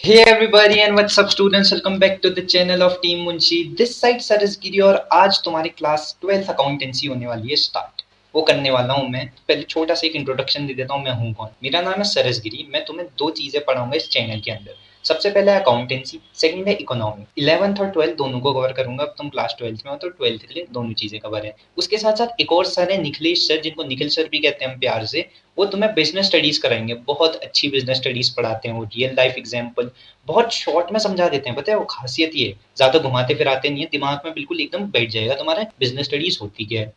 Hey everybody and what's up students, welcome back to the channel of Team Munshi. This side सरस गिरी और आज तुम्हारी class 12th accountancy होने वाली है start. वो करने वाला हूँ मैं। पहले छोटा सा एक इंट्रोडक्शन दे देता हूँ, मैं हूँ कौन। मेरा नाम है सरस गिरी। मैं तुम्हें दो चीजें पढ़ाऊंगा इस चैनल के अंदर। सबसे पहले अकाउंटेंसी, सेकंड है इकोनॉमी। 11th और 12th दोनों को कवर करूंगा। अब तुम क्लास 12th में हो तो 12th के लिए दोनों चीजें कवर है। उसके साथ साथ एक और सर है निखिलेश सर, जिनको निखिल सर भी कहते हैं हम प्यार से। वो तुम्हें बिजनेस स्टडीज कराएंगे, बहुत अच्छी बिजनेस स्टडीज पढ़ाते हैं। वो रियल लाइफ एग्जाम्पल बहुत शॉर्ट में समझा देते हैं। पता है वो खासियत ये है, ज्यादा घुमाते फिराते नहीं है, दिमाग में बिल्कुल एकदम बैठ जाएगा तुम्हारे बिजनेस स्टडीज होती क्या है।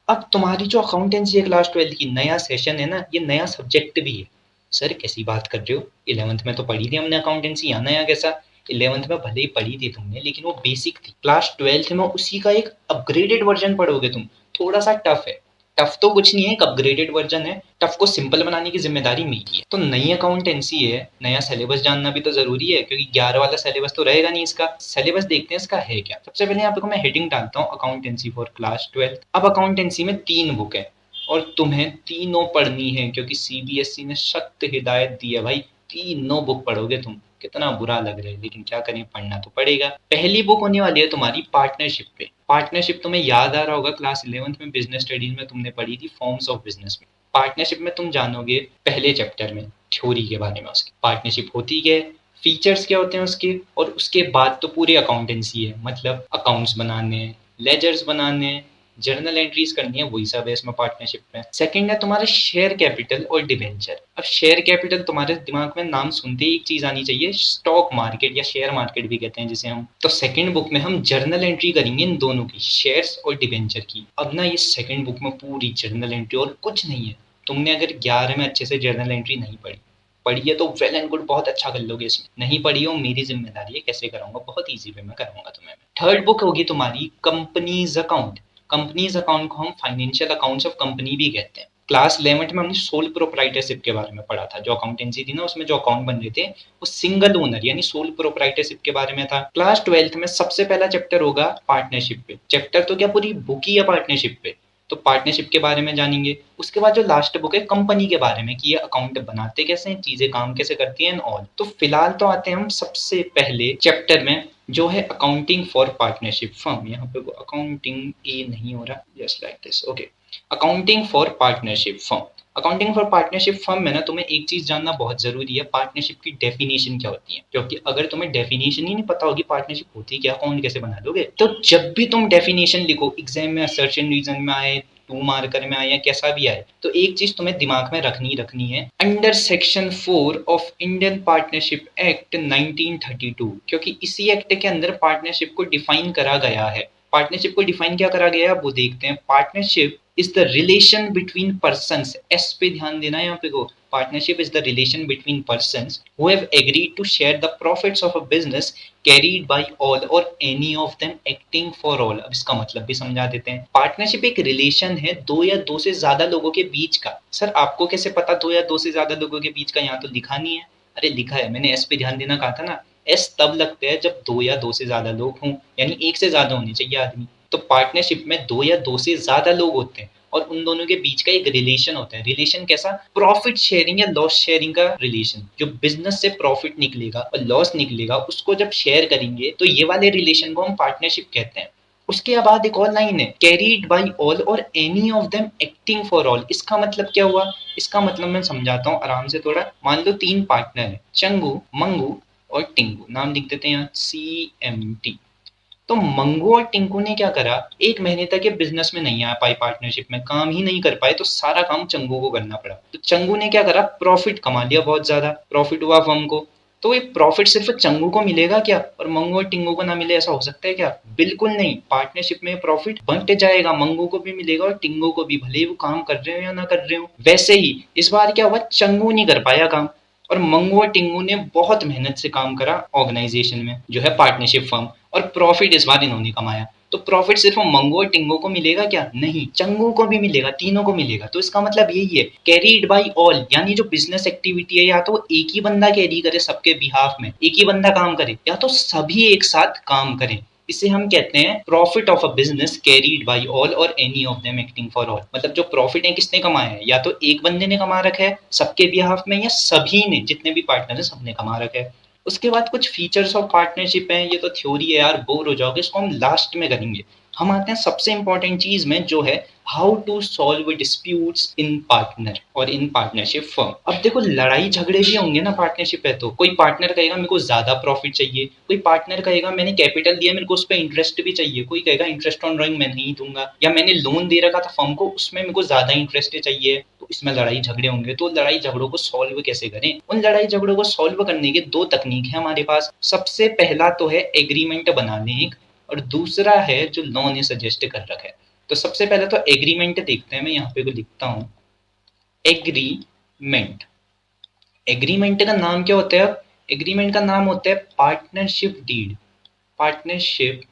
अब तुम्हारी जो अकाउंटेंसी है क्लास 12th की, नया सेशन है ना, ये नया सब्जेक्ट भी है। सर कैसी बात कर रहे हो, 11th में तो पढ़ी थी हमने अकाउंटेंसी, यहाँ नया कैसा। 11th में भले ही पढ़ी थी तुमने, लेकिन वो बेसिक थी। क्लास 12th में उसी का एक अपग्रेडेड वर्जन पढ़ोगे तुम। थोड़ा सा टफ है। टफ तो कुछ नहीं है, एक अपग्रेडेड वर्जन है। टफ को सिंपल बनाने की जिम्मेदारी मेरी है। तो नई अकाउंटेंसी है, नया सिलेबस जानना भी तो जरूरी है, क्योंकि 11 वाला सिलेबस तो रहेगा नहीं। इसका सिलेबस देखते हैं इसका है क्या। सबसे पहले यहाँ पे मैं हेडिंग डालता हूँ अकाउंटेंसी फॉर क्लास 12th। अब अकाउंटेंसी में 3 बुक है और तुम्हें तीनों पढ़नी है, क्योंकि सीबीएसई ने सख्त हिदायत दी है भाई, तीनों बुक पढ़ोगे तुम। कितना बुरा लग रहा है, लेकिन क्या करें, पढ़ना तो पड़ेगा। पहली बुक होने वाली है तुम्हारी पार्टनरशिप पे। पार्टनरशिप तुम्हें याद आ रहा होगा, क्लास 11th में बिजनेस स्टडीज में तुमने पढ़ी थी फॉर्म्स ऑफ बिजनेस में। पार्टनरशिप में तुम जानोगे पहले चैप्टर में थ्योरी के बारे में, उसकी पार्टनरशिप होती क्या है, फीचर्स क्या होते हैं उसके, और उसके बाद तो पूरी अकाउंटेंसी है। मतलब अकाउंट्स बनाने, लेजर्स बनाने, जर्नल एंट्रीज करनी है, वही सब है इसमें पार्टनरशिप में। सेकंड है तुम्हारा शेयर कैपिटल और डिबेंचर। अब शेयर कैपिटल तुम्हारे दिमाग में नाम सुनते ही एक चीज आनी चाहिए, स्टॉक मार्केट या शेयर मार्केट भी कहते हैं जिसे हम। तो सेकंड बुक में हम जर्नल एंट्री करेंगे इन दोनों की, शेयर्स और डिबेंचर की। अब ना ये सेकंड बुक में पूरी जर्नल एंट्री और कुछ नहीं है। तुमने अगर 11 में अच्छे से जर्नल एंट्री नहीं पढ़ी, पढ़ी है तो वेल एंड गुड, बहुत अच्छा कर लोगे। इसमें नहीं पढ़ी हो, मेरी जिम्मेदारी है, कैसे कराऊंगा, बहुत ईजी वे में कराऊंगा तुम्हें। थर्ड बुक होगी तुम्हारी कंपनीज अकाउंट। कंपनीज अकाउंट को हम फाइनेंशियल अकाउंट्स ऑफ कंपनी भी कहते हैं। क्लास 11th में हमने सोल प्रोप्राइटरशिप के बारे में पढ़ा था। जो अकाउंटेंसी थी ना, उसमें जो अकाउंट बन रहे थे वो सिंगल ओनर यानी सोल प्रोप्राइटरशिप के बारे में था। क्लास 12th में सबसे पहला चैप्टर होगा पार्टनरशिप पे। चैप्टर तो क्या, पूरी बुक ही है पार्टनरशिप पे। तो पार्टनरशिप के बारे में जानेंगे। उसके बाद जो लास्ट बुक है कंपनी के बारे में, कि ये अकाउंट बनाते कैसे हैं, चीजें काम कैसे करती हैं एंड ऑल। तो फिलहाल तो आते हैं हम सबसे पहले चैप्टर में, जो है अकाउंटिंग फॉर पार्टनरशिप फर्म। यहाँ पे वो अकाउंटिंग ए नहीं हो रहा, just like this, okay. Accounting for partnership firm. Accounting for partnership firm में ना तुम्हें एक चीज जानना बहुत जरूरी है, पार्टनरशिप की डेफिनेशन क्या होती है। क्योंकि अगर तुम्हें डेफिनेशन ही नहीं पता होगी पार्टनरशिप होती क्या, अकाउंट कैसे बना लोगे। तो जब भी तुम डेफिनेशन लिखो, एग्जाम में असर्शन रीजन में आए, 2 मार्कर में आए या कैसा भी आए, तो एक चीज तुम्हें दिमाग में रखनी है, under section 4 of Indian partnership act 1932। क्योंकि इसी एक्ट के अंदर पार्टनरशिप को डिफाइन करा गया है। पार्टनरशिप को डिफाइन क्या करा गया है वो देखते हैं। Partnership is the relation between persons, S पे ध्यान देना है यहाँ पे को। Partnership is the relation between persons who have agreed to share the profits of a business carried by all or any of them acting for all. अब इसका मतलब भी समझा देते हैं। पार्टनरशिप एक रिलेशन है दो या दो से ज्यादा लोगों के बीच का। सर आपको कैसे पता दो या दो से ज्यादा लोगों के बीच का, यहाँ तो लिखा नहीं है। अरे लिखा है, मैंने एस पे ध्यान देना कहा था ना। एस तब लगता है जब दो या दो से ज्यादा लोग हों, यानी एक से ज्यादा होने चाहिए आदमी। तो पार्टनरशिप में दो या दो से ज्यादा लोग होते हैं और उन दोनों के बीच का एक रिलेशन होता है। रिलेशन कैसा, प्रॉफिट शेयरिंग या लॉस शेयरिंग का रिलेशन। जो बिजनेस से प्रॉफिट निकलेगा और लॉस निकलेगा उसको जब शेयर करेंगे, तो ये वाले रिलेशन को हम पार्टनरशिप कहते हैं। उसके बाद एक और लाइन है, carried by all or any of them acting for all. इसका मतलब क्या हुआ, इसका मतलब मैं समझाता हूँ आराम से थोड़ा। मान लो 3 पार्टनर है, चंगू, मंगू और टिंगू। नाम लिख देते हैं यहाँ CMT। तो मंगू और टिंकू ने क्या करा, 1 महीने तक ये बिजनेस में नहीं आ पाई, पार्टनरशिप में काम ही नहीं कर पाए, तो सारा काम चंगू को करना पड़ा। तो चंगू ने क्या करा, प्रॉफिट कमा लिया, बहुत ज्यादा प्रॉफिट हुआ फर्म को। तो ये प्रॉफिट सिर्फ चंगू को मिलेगा क्या और मंगू और टिंगू को ना मिले, ऐसा हो सकता है क्या? बिल्कुल नहीं। पार्टनरशिप में प्रॉफिट बंट जाएगा, मंगू को भी मिलेगा और टिंगू को भी, भले ही वो काम कर रहे हो या ना कर रहे हो। वैसे ही इस बार क्या हुआ, चंगू नहीं कर पाया काम और मंगू और टिंगू ने बहुत मेहनत से काम करा ऑर्गेनाइजेशन में, जो है पार्टनरशिप फर्म, और प्रॉफिट इस बार इन्होंने कमाया। तो प्रॉफिट सिर्फ मंगू और टिंगू को मिलेगा क्या? नहीं, चंगू को भी मिलेगा, तीनों को मिलेगा। तो इसका मतलब यही है, कैरीड बाय ऑल, यानी जो बिजनेस एक्टिविटी है, या तो एक ही बंदा कैरी करे सबके बिहाफ में, एक ही बंदा काम करे, या तो सभी एक साथ काम करें। इसे हम कहते हैं profit of a business carried by all or any of them acting for all. मतलब जो प्रॉफिट है किसने कमाया है, या तो एक बंदे ने कमा रखा है सबके बिहाफ में, या सभी ने, जितने भी पार्टनर है सबने कमा रखा है। उसके बाद कुछ फीचर्स ऑफ पार्टनरशिप हैं, ये तो थ्योरी है यार, बोर हो जाओगे, इसको हम लास्ट में करेंगे। हम आते हैं सबसे इंपॉर्टेंट चीज में, जो है how to solve disputes in partner और इन पार्टनरशिप फर्म। अब देखो, लड़ाई झगड़े भी होंगे ना पार्टनरशिप है तो। कोई पार्टनर कहेगा मेरे को ज्यादा प्रॉफिट चाहिए, कोई पार्टनर कहेगा मैंने कैपिटल दिया, मेरे को उस पर इंटरेस्ट भी चाहिए, कोई कहेगा इंटरेस्ट ऑन ड्राइंग मैं नहीं दूंगा, या मैंने लोन दे रखा था फर्म को, उसमें मेरे को ज्यादा इंटरेस्ट चाहिए। तो इसमें लड़ाई झगड़े होंगे। तो लड़ाई झगड़ों को सॉल्व कैसे करें? उन लड़ाई झगड़ों को सॉल्व करने के दो तकनीक है हमारे पास। सबसे पहला तो है एग्रीमेंट बना लें एक, और दूसरा है जो लॉ ने सजेस्ट कर रखा है। तो सबसे पहले तो एग्रीमेंट देखते हैं। मैं यहाँ पे को लिखता हूँ एग्रीमेंट। एग्रीमेंट का नाम क्या होता है? अब एग्रीमेंट का नाम होता है पार्टनरशिप डीड। Partnership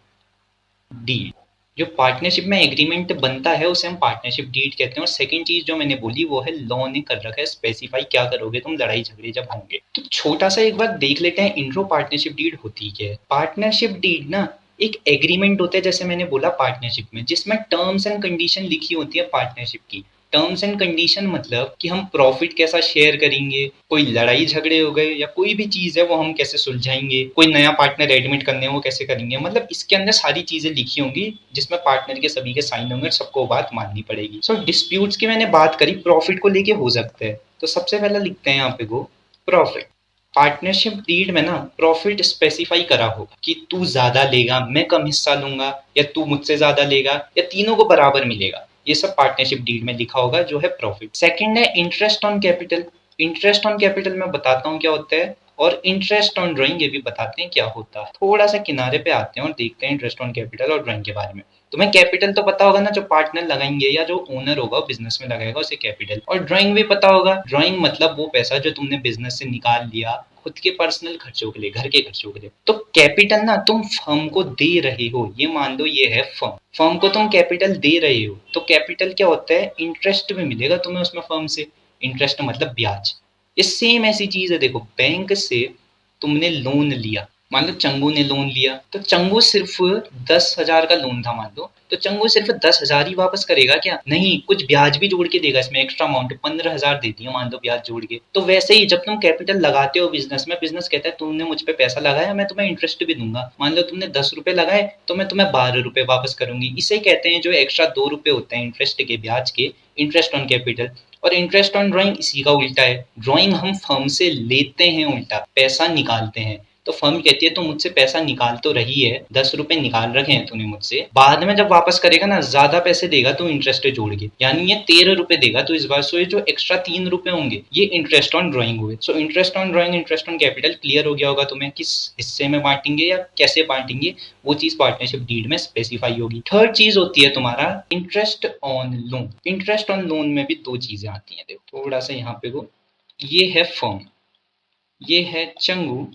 deed. जो पार्टनरशिप में एग्रीमेंट बनता है उसे हम पार्टनरशिप डीड कहते हैं। और सेकंड चीज जो मैंने बोली वो है लॉ ने कर रखा है स्पेसिफाई क्या करोगे तुम लड़ाई झगड़े जब होंगे। तो छोटा सा एक बार देख लेते हैं इंट्रो पार्टनरशिप डीड होती क्या है। पार्टनरशिप डीड ना एक एग्रीमेंट होता है, जैसे मैंने बोला पार्टनरशिप में, जिसमें टर्म्स एंड कंडीशन लिखी होती है पार्टनरशिप की। टर्म्स एंड कंडीशन मतलब कि हम प्रॉफिट कैसा शेयर करेंगे, कोई लड़ाई झगड़े हो गए या कोई भी चीज है वो हम कैसे सुलझाएंगे, कोई नया पार्टनर एडमिट करने हैं वो कैसे करेंगे, मतलब इसके अंदर सारी चीजें लिखी होंगी जिसमें पार्टनर के सभी के साइन होंगे, सबको बात माननी पड़ेगी। सो डिस्प्यूट्स की मैंने बात करी, प्रॉफिट को लेके हो सकता है। तो सबसे पहले लिखते हैं यहाँ पे को प्रॉफिट। पार्टनरशिप डीड में ना प्रॉफिट स्पेसिफाई करा होगा कि तू ज्यादा लेगा, मैं कम हिस्सा लूंगा, या तू मुझसे ज्यादा लेगा, या तीनों को बराबर मिलेगा। ये सब पार्टनरशिप डीड में लिखा होगा जो है प्रॉफिट। सेकंड है interest on capital. Interest on capital में बताता हूँ क्या होता है, और इंटरेस्ट ऑन ड्राइंग ये भी बताते हैं क्या होता है। थोड़ा सा किनारे पे आते हैं और देखते हैं इंटरेस्ट ऑन कैपिटल और ड्राइंग के बारे में। तुम्हें कैपिटल तो पता होगा ना, जो पार्टनर लगाएंगे या जो ओनर होगा बिजनेस में लगाएगा उसे कैपिटल। और ड्राइंग भी पता होगा। ड्राइंग मतलब वो पैसा जो तुमने बिजनेस से निकाल लिया खुद के पर्सनल खर्चों के लिए, घर के खर्चों के लिए। तो कैपिटल ना तुम फर्म को दे रहे हो, ये मान लो ये है फर्म, फर्म को तुम कैपिटल दे रहे हो। तो कैपिटल क्या होता है? इंटरेस्ट भी मिलेगा तुम्हें उसमें फर्म से। इंटरेस्ट मतलब ब्याज। ये सेम ऐसी चीज है, देखो बैंक से तुमने लोन लिया, मान लो चंगू ने लोन लिया, तो चंगू सिर्फ 10,000 का लोन था मान लो, तो चंगू सिर्फ 10,000 ही वापस करेगा क्या? नहीं, कुछ ब्याज भी जोड़ के देगा इसमें, एक्स्ट्रा अमाउंट 15,000 दे दिया मान लो ब्याज जोड़ के। तो वैसे ही जब तुम कैपिटल लगाते हो बिजनेस में, बिजनेस कहता है तुमने मुझ पे पैसा लगाया, मैं तुम्हें इंटरेस्ट भी दूंगा। मान लो तुमने 10 रुपए लगाए तो मैं तुम्हें 12 रुपए वापस करूंगी। इसे कहते हैं जो एक्स्ट्रा 2 रुपए होते हैं इंटरेस्ट के, ब्याज के, इंटरेस्ट ऑन कैपिटल। और इंटरेस्ट ऑन ड्राइंग इसी का उल्टा है। ड्राइंग हम फर्म से लेते हैं, उल्टा पैसा निकालते हैं। तो फर्म कहती है तो मुझसे पैसा निकाल तो रही है, 10 रुपए निकाल रखे हैं तूने मुझसे, बाद में जब वापस करेगा ना ज्यादा पैसे देगा तो इंटरेस्ट जोड़ के, यानी ये 13 रुपए देगा तो इस बार। सो ये जो एक्स्ट्रा 3 रुपए होंगे ये इंटरेस्ट ऑन ड्राइंग हुए। So interest on drawing, interest on capital clear हो गया होगा तुम्हें, किस हिस्से में बांटेंगे या कैसे बांटेंगे, वो चीज पार्टनरशिप डीड में स्पेसिफाई होगी। थर्ड चीज होती है तुम्हारा interest on loan. Interest on loan में भी दो चीजें आती हैं, देखो थोड़ा सा यहाँ पे को, ये है फर्म, ये है चंगू,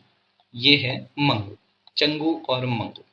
ये है मंगू। चंगू और मंगू।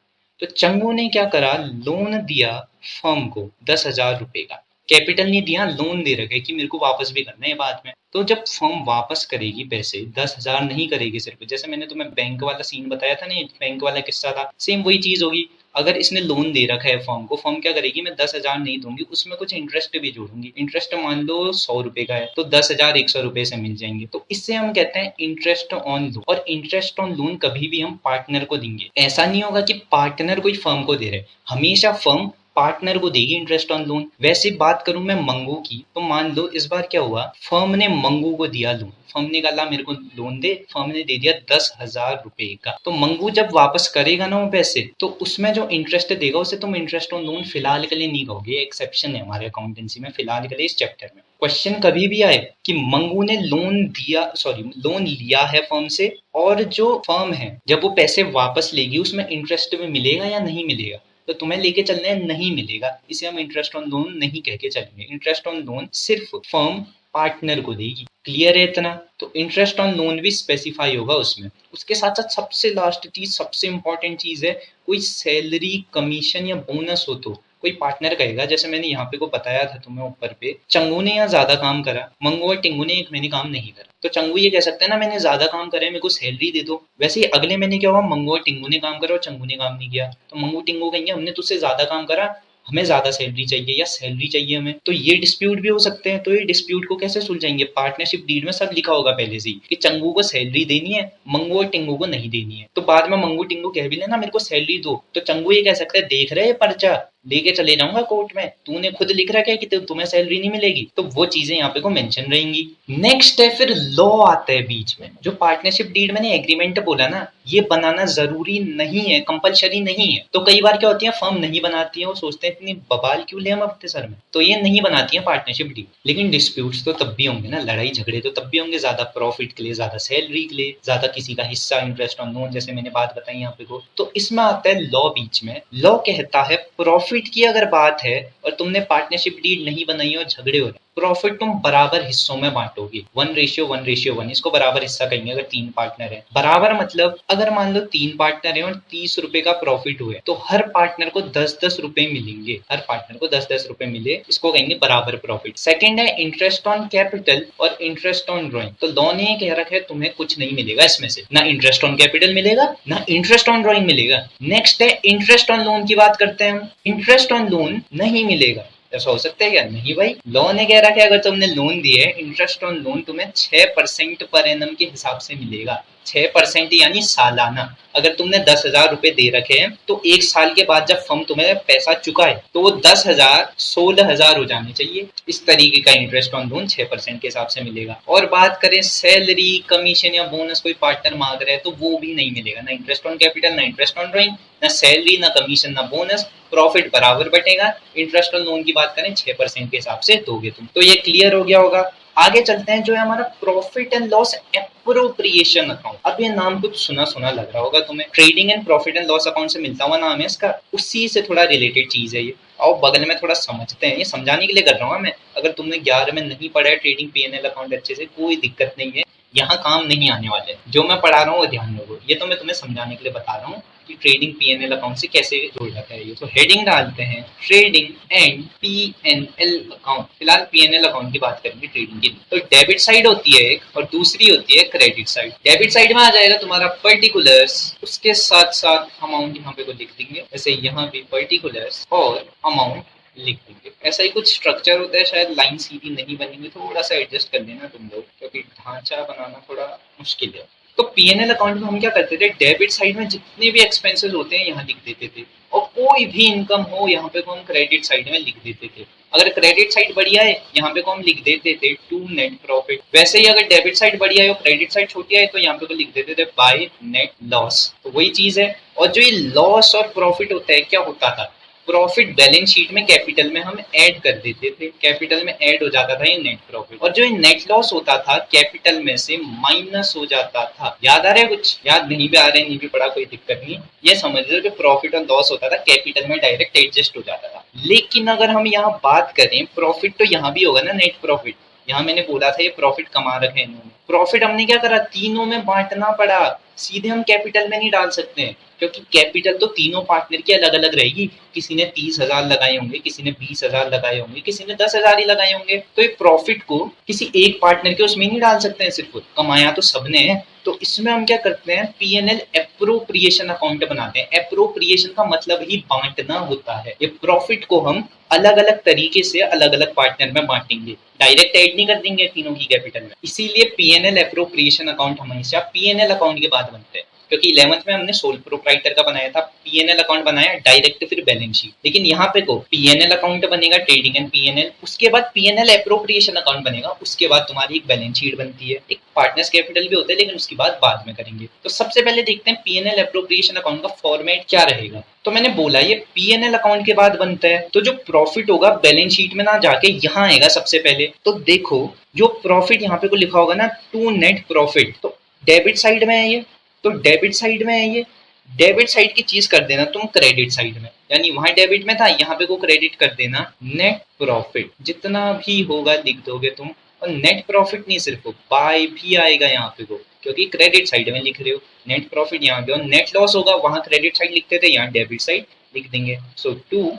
तो चंगू ने क्या करा, लोन दिया फर्म को 10,000 रुपए का। कैपिटल नहीं दिया, लोन दे रखे कि मेरे को वापस भी करना है बाद में। तो जब फर्म वापस करेगी पैसे, 10,000 नहीं करेगी सिर्फ, जैसे मैंने तुम्हें बैंक वाला सीन बताया था ना, बैंक वाला किस्सा था, सेम वही चीज होगी। अगर इसने लोन दे रखा है फर्म को, फर्म क्या करेगी, मैं 10,000 नहीं दूंगी, उसमें कुछ इंटरेस्ट भी जोड़ूंगी। इंटरेस्ट मान लो 100 रुपए का है तो 10,000 100 रुपए से मिल जाएंगे। तो इससे हम कहते हैं इंटरेस्ट ऑन लोन। और इंटरेस्ट ऑन लोन कभी भी हम पार्टनर को देंगे। ऐसा नहीं होगा कि पार्टनर कोई फर्म को दे रहे, हमेशा फर्म पार्टनर को देगी इंटरेस्ट ऑन लोन। वैसे बात करूं मैं मंगू की, तो मान लो इस बार क्या हुआ, फर्म ने मंगू को दिया लोन, फर्म ने कहा मेरे को लोन दे, फर्म ने दे दिया 10,000 रुपए का। तो मंगू जब वापस करेगा ना वो पैसे, तो उसमें जो इंटरेस्ट देगा उसे तुम इंटरेस्ट ऑन लोन फिलहाल के लिए नहीं कहोगे। एक्सेप्शन है हमारे अकाउंटेंसी में फिलहाल के लिए इस चैप्टर में। क्वेश्चन कभी भी आए कि मंगू ने लोन दिया, सॉरी लोन लिया है फर्म से, और जो फर्म है जब वो पैसे वापस लेगी उसमें इंटरेस्ट भी मिलेगा या नहीं मिलेगा, तो तुम्हें लेके चलना है नहीं मिलेगा, इसे हम इंटरेस्ट ऑन लोन नहीं कह के चलेंगे। इंटरेस्ट ऑन लोन सिर्फ फर्म पार्टनर को देगी। क्लियर है इतना? तो इंटरेस्ट ऑन लोन भी स्पेसिफाई होगा उसमें। उसके साथ साथ सबसे लास्ट चीज, सबसे इंपॉर्टेंट चीज है, कोई सैलरी, कमीशन या बोनस हो तो कोई पार्टनर कहेगा, जैसे मैंने यहाँ पे को बताया था तुम्हें ऊपर पे, चंगू ने यहाँ ज्यादा काम करा, मंगू और टिंगू ने 1 महीने काम नहीं करा, तो चंगू ये कह सकता है ना मैंने ज्यादा काम करा है, मेरे को सैलरी दे दो। वैसे ही अगले महीने क्या हुआ, मंगू और टिंगू ने काम करा और चंगू ने काम नहीं किया, तो मंगू टिंगू कहेंगे हमने तुझसे ज्यादा काम करा, हमें ज्यादा सैलरी चाहिए या सैलरी चाहिए हमें, तो ये डिस्प्यूट भी हो सकते हैं। तो ये डिस्प्यूट को कैसे सुलझाएंगे? पार्टनरशिप डीड में सब लिखा होगा पहले से ही कि चंगू को सैलरी देनी है, मंगू और टिंगू को नहीं देनी है। तो बाद में मंगू टिंगू कह भी लेना मेरे को सैलरी दो, तो चंगू ये कह सकता है देख रहे पर्चा लेके चले जाऊंगा कोर्ट में, तूने खुद लिख रखा है कि तुम्हें सैलरी नहीं मिलेगी। तो वो चीजें यहाँ पे को मेंशन रहेंगी। नेक्स्ट है फिर लॉ आता है बीच में। जो पार्टनरशिप डीड मैंने एग्रीमेंट बोला ना, ये बनाना जरूरी नहीं है, कंपलसरी नहीं है। तो कई बार क्या होती है, फर्म नहीं बनाती है, वो सोचते हैं इतनी बवाल क्यों ले हम अपने सर में, तो ये नहीं बनाती है पार्टनरशिप डीड। लेकिन डिस्प्यूट्स तो तब भी होंगे ना, लड़ाई झगड़े तो तब भी होंगे, ज्यादा प्रॉफिट के लिए, ज्यादा सैलरी के लिए, ज्यादा किसी का हिस्सा, इंटरेस्ट ऑन लोन, जैसे मैंने बात बताई यहाँ पे को। तो इसमें आता है लॉ बीच में। लॉ कहता है प्रॉफिट की अगर बात है और तुमने पार्टनरशिप डीड नहीं बनाई और झगड़े हो रहे, प्रॉफिट तुम बराबर हिस्सों में बांटोगे, 1:1:1। इसको बराबर हिस्सा कहेंगे अगर 3 पार्टनर है। बराबर मतलब अगर मान लो 3 पार्टनर है और 30 रुपए का प्रॉफिट हुए, तो हर पार्टनर को 10-10 रुपए मिलेंगे, हर पार्टनर को 10-10 रुपए मिले, इसको कहेंगे बराबर प्रॉफिट। सेकंड है इंटरेस्ट ऑन कैपिटल और इंटरेस्ट ऑन ड्रॉइंग। तो लॉ ने कह रखा है तुम्हें कुछ नहीं मिलेगा इसमें से, ना इंटरेस्ट ऑन कैपिटल मिलेगा, ना इंटरेस्ट ऑन ड्रॉइंग मिलेगा। नेक्स्ट है इंटरेस्ट ऑन लोन की बात करते हैं हम। इंटरेस्ट ऑन लोन नहीं मिलेगा। ऐसा हो सकता है क्या? नहीं भाई, लॉ ने कह रहा है अगर तुमने लोन दिए, इंटरेस्ट ऑन लोन तुम्हें 6% पर एनम के हिसाब से मिलेगा। 6% यानी सालाना। अगर तुमने 10,000 रुपए दे रखे हैं, तो 1 साल के बाद जब फर्म तुम्हें पैसा चुकाए तो वो 10,000 16,000 हो जाने चाहिए। इस तरीके का इंटरेस्ट ऑन लोन 6% के हिसाब से मिलेगा। और बात करें सैलरी, कमीशन या बोनस कोई पार्टनर मांग रहे हैं, तो वो भी नहीं मिलेगा, ना इंटरेस्ट ऑन कैपिटल, ना इंटरेस्ट ऑन ड्रॉइंग, ना सैलरी, ना कमीशन, ना बोनस। प्रॉफिट बराबर बटेगा। इंटरेस्ट ऑन लोन की बात करें 6% के हिसाब से दोगे तुम। तो ये क्लियर हो गया होगा। आगे चलते हैं, जो है हमारा profit and loss appropriation account. अब ये नाम कुछ सुना सुना लग रहा होगा तुम्हें, trading and profit and loss account से मिलता हुआ नाम है इसका, उसी से थोड़ा रिलेटेड चीज है ये। आओ बगल में थोड़ा समझते हैं, ये समझाने के लिए कर रहा हूँ मैं। अगर तुमने 11 में नहीं पढ़ा है ट्रेडिंग पीएनएल अकाउंट अच्छे से, कोई दिक्कत नहीं है, यहाँ काम नहीं आने वाले। जो मैं पढ़ा रहा हूँ वो ध्यान रखो, ये तो मैं तुम्हें समझाने के लिए बता रहा हूँ कि ट्रेडिंग पीएनएल अकाउंट से कैसे जोड़ रखा है ये। तो हेडिंग डालते हैं ट्रेडिंग एंड पीएनएल अकाउंट। फिलहाल पीएनएल अकाउंट की बात करेंगे ट्रेडिंग की। तो डेबिट साइड होती है एक और दूसरी होती है क्रेडिट साइड। डेबिट साइड में आ जाएगा तुम्हारा पर्टिकुलर्स, उसके साथ साथ अमाउंट यहाँ पे को लिख देंगे, जैसे यहाँ भी पर्टिकुलर्स और अमाउंट लिख देंगे। ऐसा ही कुछ स्ट्रक्चर होता है, शायद लाइन सीधी नहीं बनेगी, थोड़ा सा एडजस्ट कर लेना तुम लोग, क्योंकि ढांचा बनाना थोड़ा मुश्किल है। तो पीएनएल अकाउंट में हम क्या करते थे, डेबिट साइड में जितने भी एक्सपेंसेस होते हैं यहाँ लिख देते थे, और कोई भी इनकम हो यहाँ पे को हम क्रेडिट साइड में लिख देते थे। अगर क्रेडिट साइड बढ़िया है यहाँ पे को हम लिख देते थे टू नेट प्रॉफिट। वैसे ही अगर डेबिट साइड बढ़िया है और क्रेडिट साइड छोटी है, तो यहाँ पे को लिख देते थे बाय नेट लॉस। तो वही चीज है। और जो ये लॉस और प्रॉफिट होता है, क्या होता था, प्रॉफिट बैलेंस शीट में कैपिटल में हम ऐड कर देते थे, कैपिटल में ऐड हो जाता था ये नेट प्रॉफिट। और जो ये नेट लॉस होता था, कैपिटल में से माइनस हो जाता था। याद आ रहा है कुछ? याद नहीं भी आ रहे, नहीं भी पड़ा, कोई दिक्कत नहीं। ये समझ लो कि प्रॉफिट और लॉस होता था, कैपिटल में डायरेक्ट एडजस्ट हो जाता था। लेकिन अगर हम यहाँ बात करें, प्रॉफिट तो यहाँ भी होगा ना, नेट प्रॉफिट। यहाँ मैंने बोला था ये प्रॉफिट कमा रखे इन्होंने, प्रॉफिट हमने क्या करा, तीनों में बांटना पड़ा। सीधे हम कैपिटल में नहीं डाल सकते हैं, क्योंकि कैपिटल तो तीनों पार्टनर की अलग अलग रहेगी। किसी ने 30,000 लगाए होंगे, किसी ने 20,000 लगाए होंगे, किसी ने 10,000 ही लगाए होंगे। तो ये प्रॉफिट को किसी एक पार्टनर के उसमें नहीं डाल सकते हैं, सिर्फ कमाया तो सबने है। तो इसमें हम क्या करते हैं, पीएनएल एप्रोप्रिएशन अकाउंट बनाते हैं। एप्रोप्रिएशन का मतलब ही बांटना होता है। ये प्रॉफिट को हम अलग अलग तरीके से अलग अलग पार्टनर में बांटेंगे, डायरेक्ट ऐड नहीं कर देंगे तीनों की कैपिटल में। इसीलिए पीएनएल एप्रोप्रिएशन अकाउंट हमेशा पीएनएल अकाउंट के बाद बनते हैं। क्योंकि 11th में हमने सोल प्रोप्राइटर का बनाया था, पीएनएल अकाउंट बनाया डायरेक्ट, फिर बैलेंस शीट। लेकिन यहाँ पे को पीएनएल अकाउंट बनेगा, ट्रेडिंग एंड पीएनएल, उसके बाद पीएनएल एप्रोप्रिएशन अकाउंट बनेगा, उसके बाद तुम्हारी एक बैलेंस शीट बनती है, एक पार्टनर्स कैपिटल भी होता है, लेकिन उसकी बात बाद में करेंगे। तो सबसे पहले देखते हैं पीएनएल एप्रोप्रिएशन अकाउंट का फॉर्मेट क्या रहेगा। तो मैंने बोला ये पीएनएल अकाउंट के बाद बनता है। तो जो प्रॉफिट होगा बैलेंस शीट में ना जाके यहाँ आएगा सबसे पहले। तो देखो जो प्रॉफिट यहाँ पे को लिखा होगा ना, टू नेट प्रॉफिट, तो डेबिट साइड में है ये, तो डेबिट साइड में है ये। डेबिट साइड की चीज कर देना तुम क्रेडिट साइड में, यानी वहां डेबिट में था, यहाँ पे को क्रेडिट कर देना। नेट प्रॉफिट जितना भी होगा लिख दोगे तुम, और नेट प्रॉफिट नहीं सिर्फ बाय भी आएगा यहाँ पे को, क्योंकि क्रेडिट साइड में लिख रहे हो। नेट प्रॉफिट यहाँ पे, और नेट लॉस होगा वहां क्रेडिट साइड लिखते थे, यहाँ डेबिट साइड लिख देंगे। सो टू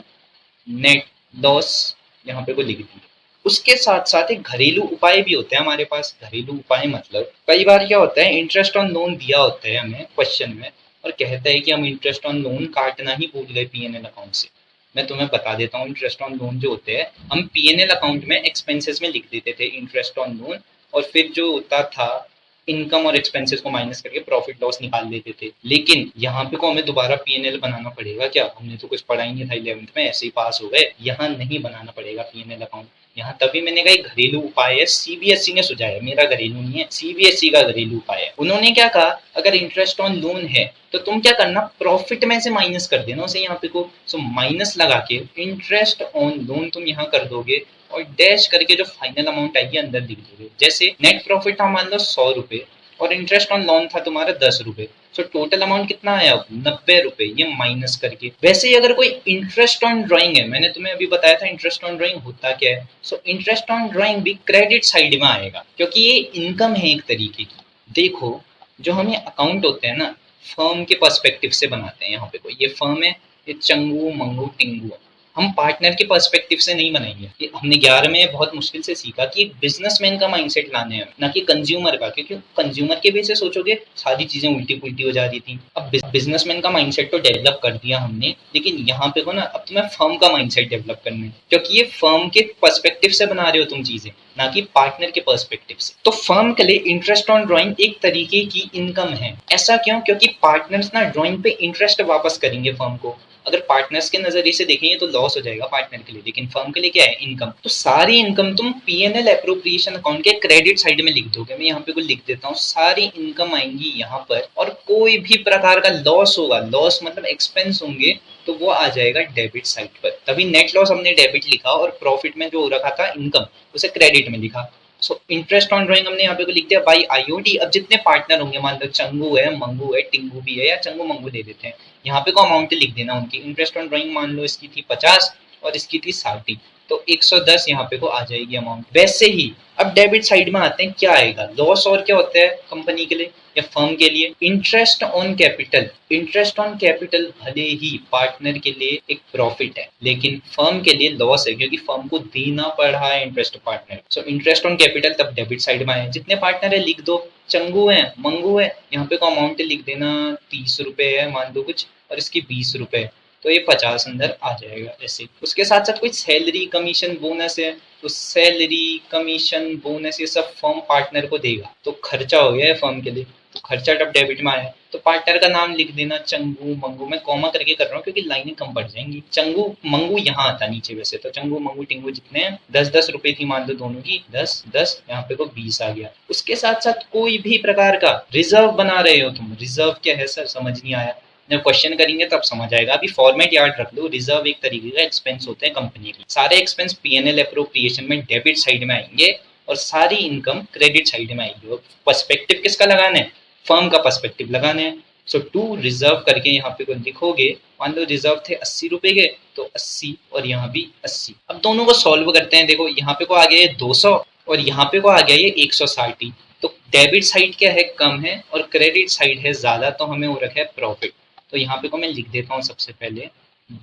नेट लॉस यहाँ पे को लिख देंगे। उसके साथ साथ एक घरेलू उपाय भी होते हैं हमारे पास। घरेलू उपाय मतलब कई बार क्या होता है, इंटरेस्ट ऑन लोन दिया होता है हमें क्वेश्चन में, और कहता है कि हम इंटरेस्ट ऑन लोन काटना ही भूल गए पीएनएल अकाउंट से। मैं तुम्हें बता देता हूँ। इंटरेस्ट ऑन लोन जो होते हैं, हम P&L अकाउंट में एक्सपेंसेस में लिख देते थे इंटरेस्ट ऑन लोन, और फिर जो होता था इनकम और एक्सपेंसेस को माइनस करके प्रॉफिट लॉस निकाल लेते थे। लेकिन यहाँ पे को हमें दोबारा P&L बनाना पड़ेगा क्या? हमने तो कुछ पढ़ा ही नहीं था 11th में, ऐसे ही पास हो गए। यहाँ नहीं बनाना पड़ेगा P&L अकाउंट। यहाँ तभी मैंने कहा एक घरेलू उपाय है, सीबीएसई ने सुझाया, मेरा घरेलू नहीं है, सीबीएसई का घरेलू उपाय है। उन्होंने क्या कहा, अगर इंटरेस्ट ऑन लोन है तो तुम क्या करना, प्रॉफिट में से माइनस कर देना उसे यहाँ पे को। सो माइनस लगा के इंटरेस्ट ऑन लोन तुम यहाँ कर दोगे और डैश करके जो फाइनल अमाउंट आएगी अंदर लिख दोगे। जैसे नेट प्रॉफिट था मान लो 100 रुपए और इंटरेस्ट ऑन लोन था तुम्हारा 10 रुपए, सो टोटल अमाउंट कितना आया? 90 रुपए, ये माइनस करके। वैसे ही अगर कोई इंटरेस्ट ऑन ड्राइंग है, मैंने तुम्हें अभी बताया था इंटरेस्ट ऑन ड्राइंग होता क्या है, सो इंटरेस्ट ऑन ड्राइंग भी क्रेडिट साइड में आएगा, क्योंकि ये इनकम है एक तरीके की। देखो, जो हम ये अकाउंट होते हैं ना, फर्म के पर्सपेक्टिव से बनाते हैं। यहाँ पे कोई ये फर्म है, ये चंगू मंगू टिंगू है, हम पार्टनर के पर्सपेक्टिव से नहीं बनाएंगे। ये हमने 11 में बहुत मुश्किल से सीखा कि एक बिजनेसमैन का माइंडसेट लाने हैं, ना कि कंज्यूमर का, क्योंकि कंज्यूमर के बेस से सोचोगे सारी चीजें उल्टी पुल्टी हो जा रही थी। अब बिजनेसमैन का माइंडसेट तो डेवलप कर दिया हमने, लेकिन यहाँ पे को ना अब तुम्हें फर्म का माइंडसेट डेवलप करना है, क्योंकि ये फर्म के पर्सपेक्टिव से बना रहे हो तुम चीजें, ना कि पार्टनर के पर्सपेक्टिव से। तो फर्म के लिए इंटरेस्ट ऑन ड्राइंग एक तरीके की इनकम है। ऐसा क्यों? क्योंकि पार्टनर्स ना ड्राइंग पे इंटरेस्ट वापस करेंगे फर्म को। अगर पार्टनर्स के नजरिए से देखेंगे तो लॉस हो जाएगा पार्टनर के लिए, लेकिन फर्म के लिए क्या है? इनकम। तो सारी इनकम तुम P&L एप्रोप्रिएशन अकाउंट के क्रेडिट साइड में लिख दोगे। मैं यहाँ पे कुछ लिख देता हूँ, सारी इनकम आएंगी यहाँ पर, और कोई भी प्रकार का लॉस होगा, लॉस मतलब एक्सपेंस होंगे, तो वो आ जाएगा डेबिट साइड पर। तभी नेट लॉस हमने डेबिट लिखा और प्रॉफिट में जो हो रखा था इनकम उसे क्रेडिट में लिखा। सो इंटरेस्ट ऑन ड्राइंग हमने यहाँ पे को लिख दिया बाई IOD। अब जितने पार्टनर होंगे, मान लो चंगू है, मंगू है, टिंगू भी है, या चंगू मंगू ले देते हैं, यहाँ पे को अमाउंट लिख देना उनकी। इंटरेस्ट ऑन ड्राइंग मान लो इसकी थी 50 और इसकी थी 60, तो 110 यहाँ पे को आ जाएगी अमाउंट। वैसे ही अब डेबिट साइड में आते हैं, क्या आएगा? लॉस और क्या होता है कंपनी के लिए या फर्म के लिए? Interest on capital. Interest on capital भले ही पार्टनर के लिए एक प्रॉफिट है, लेकिन फर्म के लिए लॉस है, क्योंकि फर्म को देना पड़ रहा है interest partner. So interest on capital तब डेबिट साइड में आए। जितने पार्टनर है लिख दो, चंगू है, मंगू है, यहाँ पे को अमाउंट लिख देना 30 रुपए है मान लो कुछ, और इसकी 20 रुपए, तो ये 50 अंदर आ जाएगा ऐसे। उसके साथ साथ कोई सैलरी कमीशन बोनस है, तो सैलरी कमीशन बोनस ये सब फर्म पार्टनर को देगा, तो खर्चा हो गया है फर्म के लिए, तो खर्चा जब डेबिट में आया तो पार्टनर का नाम लिख देना चंगू मंगू। मैं कॉमा करके कर रहा हूँ क्योंकि लाइनें कम पड़ जाएंगी। चंगू मंगू यहाँ आता नीचे, वैसे तो चंगू मंगू टिंगू जितने हैं 10-10 रुपए थी मान लो दोनों की, 10-10, यहाँ पे को 20 आ गया। उसके साथ साथ कोई भी प्रकार का रिजर्व बना रहे हो तुम। रिजर्व क्या है सर, समझ नहीं आया, जब क्वेश्चन करेंगे तब समझ आएगा। अभी फॉर्मेट याद रख लो, रिजर्व एक तरीके का एक्सपेंस होते हैं कंपनी की। सारे एक्सपेंस P&L एप्रोप्रिएशन में डेबिट साइड में आएंगे और सारी इनकम क्रेडिट साइड में आएगी। और पर्सपेक्टिव किसका लगाना है? फर्म का पर्सपेक्टिव लगाना है। सो टू रिजर्व करके यहाँ पे को लिखोगे, मान लो रिजर्व थे 80 रुपए के, तो 80 और यहाँ भी 80। अब दोनों को सॉल्व करते हैं। देखो यहाँ पे को आ गया ये 200 और यहाँ पे को आ गया ये 160। तो डेबिट साइड क्या है? कम है, और क्रेडिट साइड है ज्यादा, तो हमें हो रखा है प्रॉफिट। तो यहाँ पे को मैं लिख देता हूँ सबसे पहले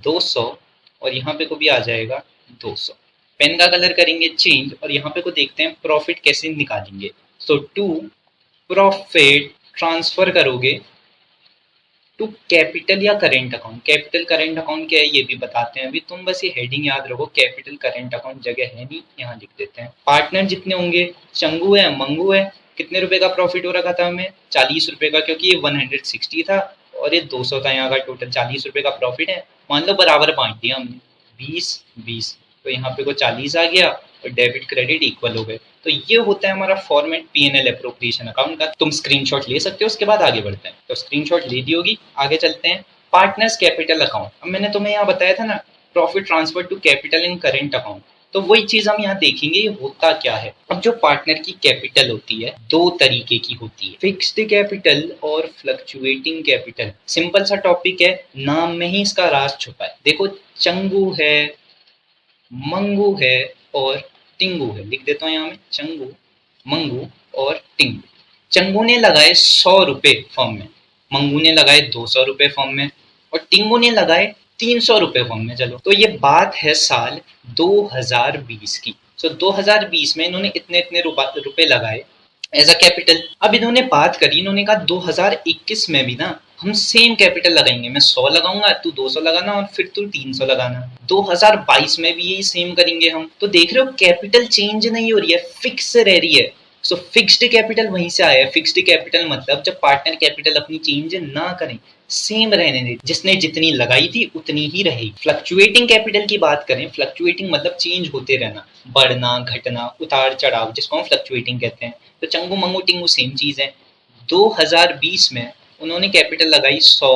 200 और यहाँ पे को भी आ जाएगा 200। पेन का कलर करेंगे चेंज और यहाँ पे को देखते हैं प्रॉफिट कैसे निकालेंगे। सो टू प्रॉफिट ट्रांसफर करोगे टू कैपिटल या current account. Capital current account क्या है ये भी बताते हैं अभी, तुम बस ये हेडिंग याद रखो, कैपिटल करेंट अकाउंट जगह है नहीं, यहाँ लिख देते हैं। पार्टनर जितने होंगे, चंगू है, मंगू है, कितने रुपए का प्रॉफिट हो रखा था हमें? 40 रुपए का, क्योंकि ये 160 था और ये 200 था। यहाँ का टोटल 40 रुपए का प्रॉफिट है। मान लो बराबर बांट दिया हमने, 20-20, तो यहाँ पे को 40 आ गया और डेबिट क्रेडिट इक्वल हो गए। तो ये होता है हमारा फॉर्मेट P&L एप्रोप्रिएशन अकाउंट का। तुम स्क्रीनशॉट ले सकते हो, उसके बाद आगे बढ़ते हैं। तो स्क्रीनशॉट ले दी होगी, आगे चलते हैं। Partners capital account. अब मैंने तुम्हें यहाँ बताया था ना, profit transfer to capital in current account, तो वही चीज हम यहाँ देखेंगे, ये होता क्या है। अब जो पार्टनर की कैपिटल होती है दो तरीके की होती है, फिक्स्ड कैपिटल और फ्लक्चुएटिंग कैपिटल। सिंपल सा टॉपिक है, नाम में ही इसका राज छुपा है। देखो चंगू है, मंगू है और टिंगू है, लिख देता हूँ यहाँ में चंगू मंगू और टिंगू। चंगू ने लगाए 100 रुपए फॉर्म में, मंगू ने लगाए 200 रुपए फॉर्म में और टिंगू ने लगाए 300 रुपए फॉर्म में। चलो, तो ये बात है साल 2020 की। सो 2020 में इन्होंने इतने इतने रुपए लगाए एज अ कैपिटल। अब इन्होंने बात करी, इन्होंने कहा 2021 में भी ना हम सेम कैपिटल लगाएंगे, मैं 100 लगाऊंगा, तू 200 लगाना और फिर तू 300 लगाना। 2022 में भी यही सेम करेंगे हम। तो देख रहे हो कैपिटल चेंज नहीं हो रही है, फिक्स रह रही है। सो फिक्स्ड कैपिटल वहीं से आया है। फिक्स्ड कैपिटल मतलब जब पार्टनर कैपिटल अपनी चेंज ना करें, सेम रहने दे, जिसने जितनी लगाई थी उतनी ही रहेगी। फ्लक्चुएटिंग कैपिटल की बात करें, फ्लक्चुएटिंग मतलब चेंज होते रहना, बढ़ना घटना, उतार चढ़ाव, जिसको हम फ्लक्चुएटिंग कहते हैं। तो चंगू मंगू टिंगू सेम चीज है। 2020 में उन्होंने कैपिटल लगाई 100,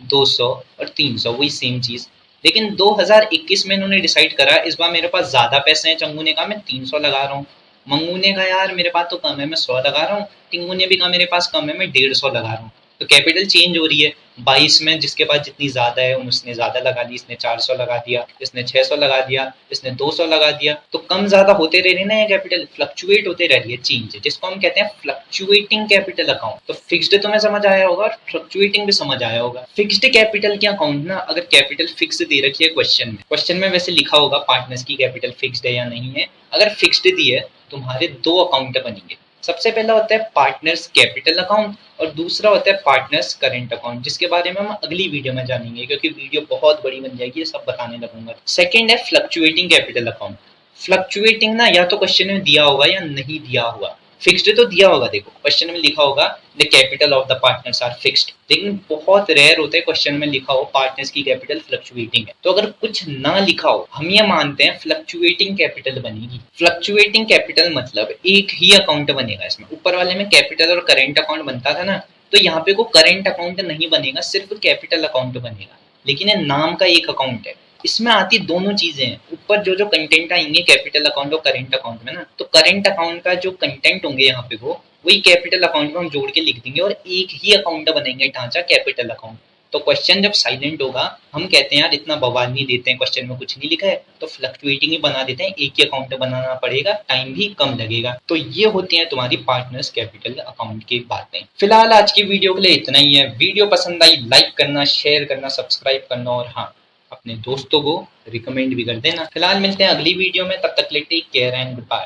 200 और 300, वही सेम चीज। लेकिन 2021 में इन्होंने डिसाइड करा इस बार मेरे पास ज्यादा पैसे हैं, चंगू ने कहा मैं 300 लगा रहा हूँ, मंगू ने कहा यार मेरे पास तो कम है मैं 100 लगा रहा हूँ, टिंगू ने भी कहा मेरे पास कम है मैं 150 लगा रहा हूँ। तो कैपिटल चेंज हो रही है। 22 में जिसके पास जितनी ज्यादा है उसने ज्यादा लगा दी, इसने 400 लगा दिया, इसने 600 लगा दिया, इसने 200 लगा दिया। तो कम ज्यादा होते रह रही ना, ये कैपिटल फ्लक्चुएट होते रह रही है, चेंज, जिसको हम कहते हैं फ्लक्चुएटिंग कैपिटल अकाउंट। तो फिक्स्ड तुम्हें समझ आया होगा और फ्लक्चुएटिंग भी समझ आया होगा। फिक्स्ड कैपिटल के अकाउंट ना, अगर कैपिटल फिक्स दे रखी है क्वेश्चन में वैसे लिखा होगा पार्टनर्स की कैपिटल फिक्स्ड है या नहीं है। अगर फिक्स्ड दी है तुम्हारे दो अकाउंट बनेंगे। सबसे पहला होता है पार्टनर्स कैपिटल अकाउंट और दूसरा होता है पार्टनर्स करंट अकाउंट, जिसके बारे में हम अगली वीडियो में जानेंगे क्योंकि वीडियो बहुत बड़ी बन जाएगी, ये सब बताने लगूंगा। सेकंड है फ्लक्चुएटिंग कैपिटल अकाउंट। फ्लक्चुएटिंग ना या तो क्वेश्चन में दिया होगा या नहीं दिया हुआ। फिक्स्ड तो दिया होगा, देखो क्वेश्चन में लिखा होगा the capital of the partners are fixed, लेकिन बहुत रेयर होता है क्वेश्चन में लिखा हो पार्टनर्स की कैपिटल फ्लक्चुएटिंग है। तो अगर कुछ ना लिखा हो, हम ये मानते हैं फ्लक्चुएटिंग कैपिटल बनेगी। फ्लक्चुएटिंग कैपिटल मतलब एक ही अकाउंट बनेगा इसमें। ऊपर वाले में कैपिटल और करेंट अकाउंट बनता था ना, तो यहाँ पे को करेंट अकाउंट नहीं बनेगा, सिर्फ कैपिटल अकाउंट बनेगा, लेकिन ये नाम का एक अकाउंट है। इसमें आती दोनों चीजें हैं। ऊपर जो जो कंटेंट आएंगे कैपिटल अकाउंट और करेंट अकाउंट में ना, तो करेंट अकाउंट का जो कंटेंट होंगे यहाँ पे वो वही कैपिटल अकाउंट में हम जोड़ के लिख देंगे और एक ही अकाउंट बनेंगे ढांचा कैपिटल अकाउंट। तो क्वेश्चन जब साइलेंट होगा, हम कहते हैं यार इतना बवाल नहीं देते हैं, क्वेश्चन में कुछ नहीं लिखा है तो फ्लक्चुएटिंग ही बना देते हैं, एक ही अकाउंट बनाना पड़ेगा, टाइम भी कम लगेगा। तो ये होती है तुम्हारी पार्टनर्स कैपिटल अकाउंट की बातें। फिलहाल आज की वीडियो के लिए इतना ही है। वीडियो पसंद आई लाइक करना, शेयर करना, सब्सक्राइब करना और हाँ अपने दोस्तों को रिकमेंड भी कर देना। फिलहाल मिलते हैं अगली वीडियो में, तब तक के लिए take care and good bye.